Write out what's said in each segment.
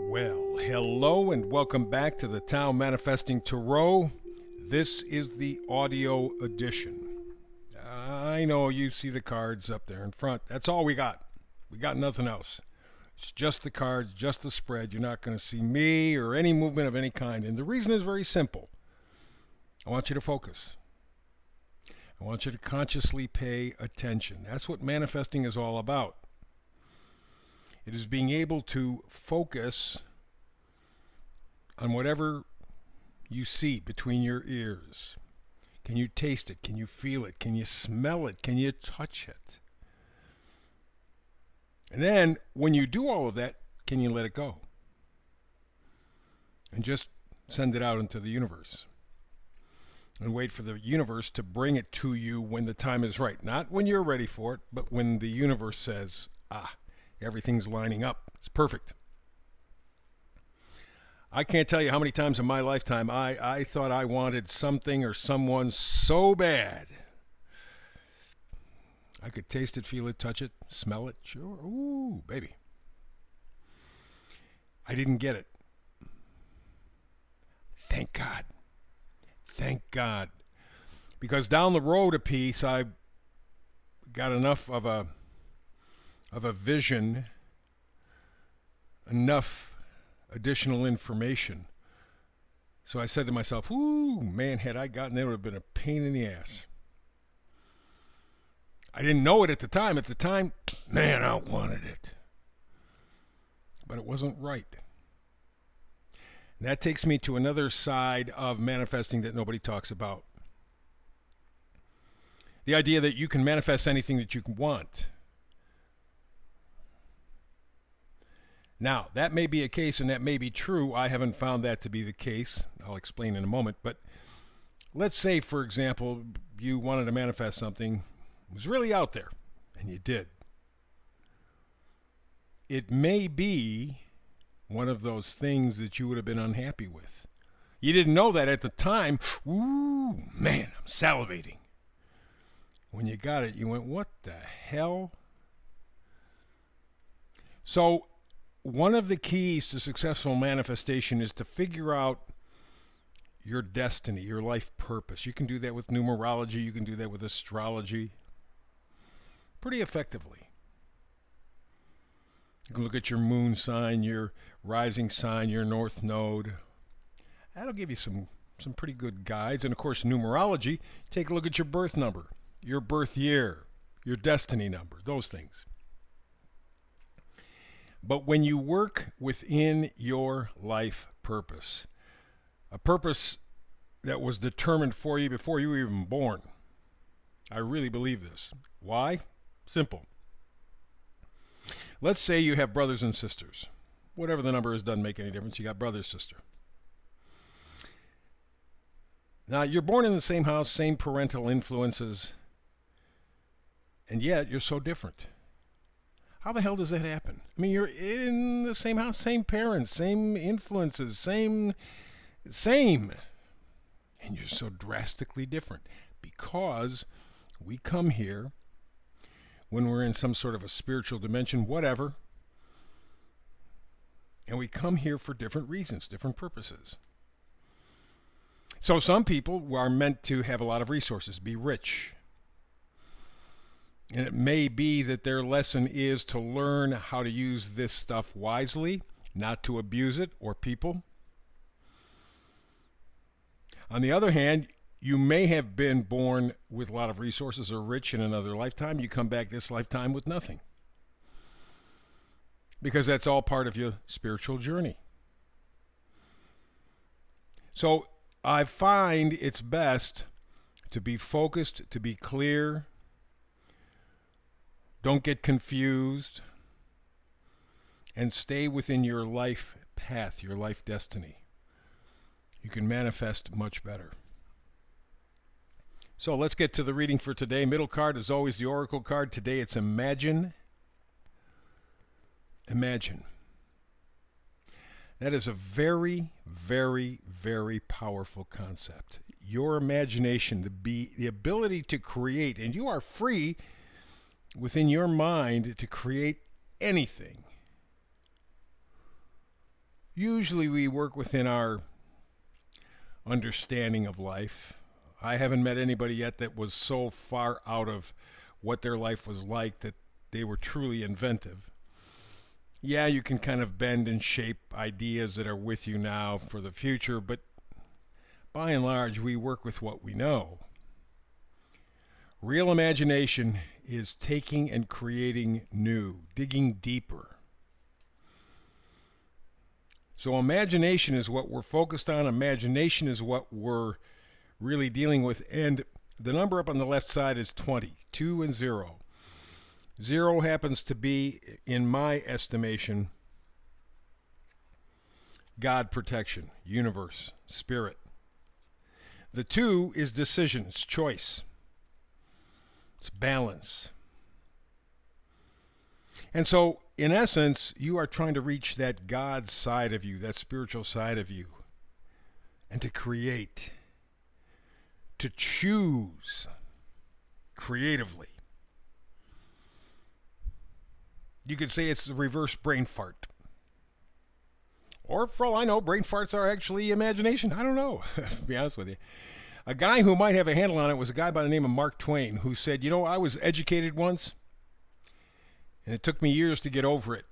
Well, hello and welcome back to the Tao Manifesting Tarot. This is the audio edition. I know you see the cards up there in front. That's all we got. We got nothing else. It's just the cards, just the spread. You're not going to see me or any movement of any kind. And the reason is very simple. I want you to focus. I want you to consciously pay attention. That's what manifesting is all about. It is being able to focus on whatever you see between your ears. Can you taste it? Can you feel it? Can you smell it? Can you touch it? And then when you do all of that, can you let it go? And just send it out into the universe. And wait for the universe to bring it to you when the time is right. Not when you're ready for it, but when the universe says, everything's lining up. It's perfect. I can't tell you how many times in my lifetime I thought I wanted something or someone so bad. I could taste it, feel it, touch it, smell it. Sure. Ooh, baby. I didn't get it. Thank God. Thank God. Because down the road a piece, I got enough of a vision, enough additional information. So I said to myself, ooh, man, had I gotten there, it would have been a pain in the ass. I didn't know it at the time. At the time, man, I wanted it. But it wasn't right. And that takes me to another side of manifesting that nobody talks about. The idea that you can manifest anything that you want. Now, that may be a case and that may be true. I haven't found that to be the case. I'll explain in a moment. But let's say, for example, you wanted to manifest something. It was really out there, and you did. It may be one of those things that you would have been unhappy with. You didn't know that at the time. Ooh, man, I'm salivating. When you got it, you went, what the hell? So, one of the keys to successful manifestation is to figure out your destiny, your life purpose. You can do that with numerology. You can do that with astrology. Pretty effectively. You can look at your moon sign, your rising sign, your north node. That'll give you some pretty good guides. And of course, numerology, take a look at your birth number, your birth year, your destiny number, those things. But when you work within your life purpose, a purpose that was determined for you before you were even born, I really believe this. Why? Simple. Let's say you have brothers and sisters. Whatever the number is doesn't make any difference. You got brother, sister. Now, you're born in the same house, same parental influences, and yet you're so different. How the hell does that happen? I mean, you're in the same house, same parents, same influences, same. And you're so drastically different because we come here when we're in some sort of a spiritual dimension, whatever, and we come here for different reasons, different purposes. So some people are meant to have a lot of resources, be rich. And it may be that their lesson is to learn how to use this stuff wisely, not to abuse it or people. On the other hand, you may have been born with a lot of resources or rich in another lifetime. You come back this lifetime with nothing. Because that's all part of your spiritual journey. So I find it's best to be focused, to be clear. Don't get confused, and stay within your life path, your life destiny. You can manifest much better. So let's get to the reading for today. Middle card is always the Oracle card. Today it's Imagine. Imagine. That is a very, very, very powerful concept. Your imagination, the ability to create, and you are free within your mind to create anything. Usually we work within our understanding of life. I haven't met anybody yet that was so far out of what their life was like that they were truly inventive. Yeah, you can kind of bend and shape ideas that are with you now for the future, but by and large, we work with what we know. Real imagination is taking and creating new, digging deeper. So imagination is what we're focused on. Imagination is what we're really dealing with. And the number up on the left side is 20, 2 and 0. 0 happens to be, in my estimation, God protection, universe, spirit. The 2 is decision, it's choice. It's balance. And so, in essence, you are trying to reach that God side of you, that spiritual side of you, and to create, to choose creatively. You could say it's the reverse brain fart. Or, for all I know, brain farts are actually imagination. I don't know, to be honest with you. A guy who might have a handle on it was a guy by the name of Mark Twain, who said, you know, I was educated once, and it took me years to get over it.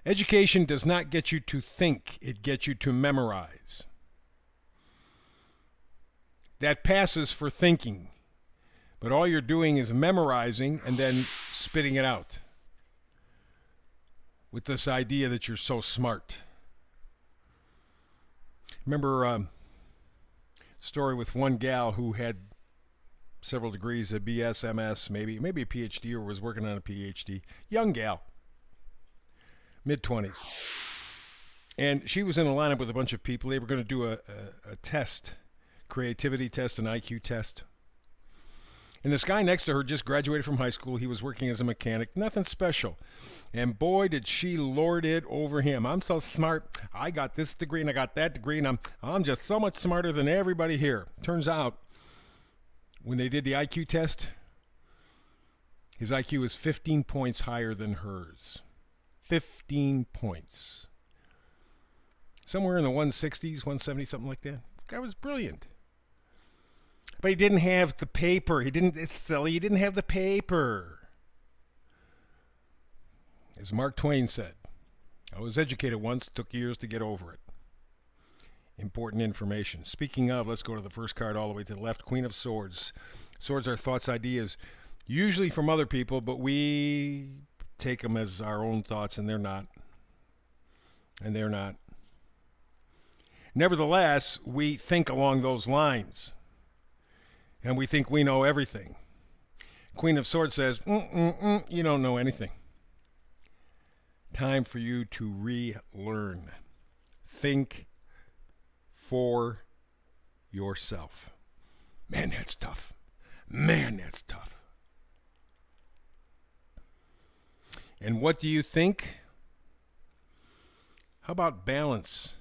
Education does not get you to think, it gets you to memorize. That passes for thinking, but all you're doing is memorizing and then spitting it out with this idea that you're so smart. Remember story with one gal who had several degrees, a BS, MS, maybe a PhD, or was working on a PhD. Young gal, mid-20s. And she was in a lineup with a bunch of people. They were going to do a test, creativity test, an IQ test. And this guy next to her just graduated from high school. He was working as a mechanic, nothing special. And boy, did she lord it over him. I'm so smart. I got this degree and I got that degree, and I'm just so much smarter than everybody here. Turns out, when they did the IQ test, his IQ was 15 points higher than hers. 15 points. Somewhere in the 160s, 170, something like that. The guy was brilliant. But he didn't have the paper. It's silly, he didn't have the paper. As Mark Twain said, I was educated once, took years to get over it. Important information. Speaking of, let's go to the first card all the way to the left, Queen of Swords. Swords are thoughts, ideas, usually from other people, but we take them as our own thoughts, and they're not. And they're not. Nevertheless, we think along those lines. And we think we know everything. Queen of Swords says, you don't know anything. Time for you to relearn. Think for yourself. Man, that's tough. Man, that's tough. And what do you think? How about balance?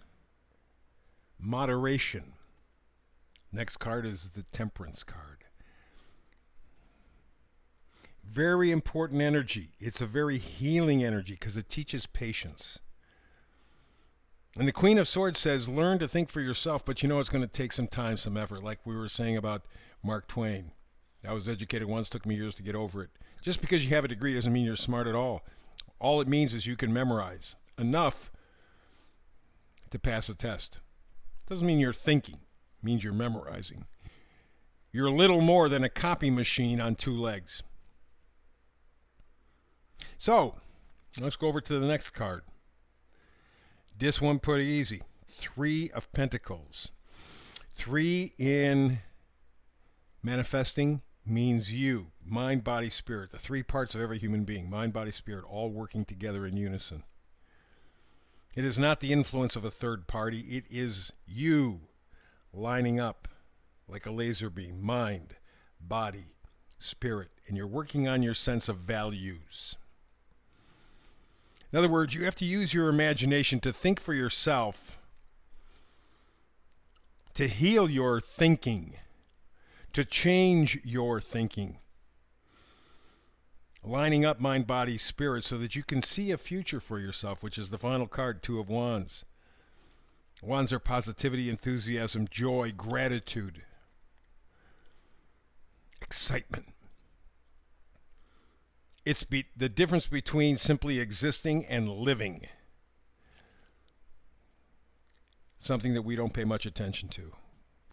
Moderation. Next card is the Temperance card. Very important energy. It's a very healing energy because it teaches patience. And the Queen of Swords says, learn to think for yourself, but you know it's going to take some time, some effort, like we were saying about Mark Twain. I was educated once, took me years to get over it. Just because you have a degree doesn't mean you're smart at all. All it means is you can memorize enough to pass a test. Doesn't mean you're thinking. It means you're memorizing. You're little more than a copy machine on two legs. So, let's go over to the next card. This one pretty easy. 3 of Pentacles. 3 in manifesting means you. Mind, body, spirit. The 3 parts of every human being. Mind, body, spirit, all working together in unison. It is not the influence of a third party. It is you lining up like a laser beam. Mind, body, spirit. And you're working on your sense of values. In other words, you have to use your imagination to think for yourself, to heal your thinking, to change your thinking. lining up mind, body, spirit so that you can see a future for yourself, which is the final card, Two of Wands. Wands are positivity, enthusiasm, joy, gratitude, excitement. It's the difference between simply existing and living. Something that we don't pay much attention to.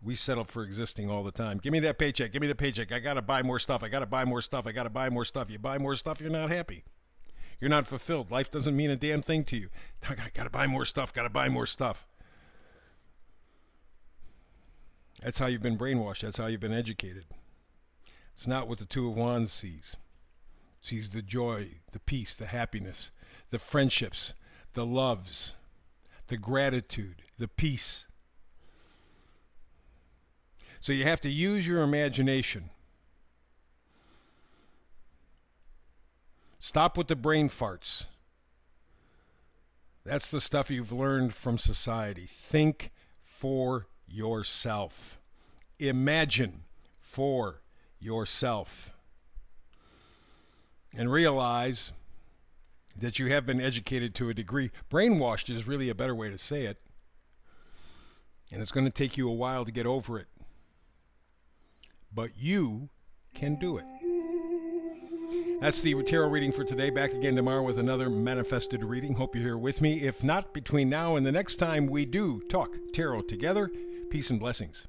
We settle for existing all the time. Give me that paycheck. Give me the paycheck. I got to buy more stuff. I got to buy more stuff. I got to buy more stuff. You buy more stuff, you're not happy. You're not fulfilled. Life doesn't mean a damn thing to you. I got to buy more stuff. Got to buy more stuff. That's how you've been brainwashed. That's how you've been educated. It's not what the Two of Wands sees. It sees the joy, the peace, the happiness, the friendships, the loves, the gratitude, the peace. So you have to use your imagination. Stop with the brain farts. That's the stuff you've learned from society. Think for yourself. Imagine for yourself. And realize that you have been educated to a degree. Brainwashed is really a better way to say it. And it's going to take you a while to get over it. But you can do it. That's the tarot reading for today. Back again tomorrow with another manifested reading. Hope you're here with me. If not, between now and the next time we do talk tarot together, peace and blessings.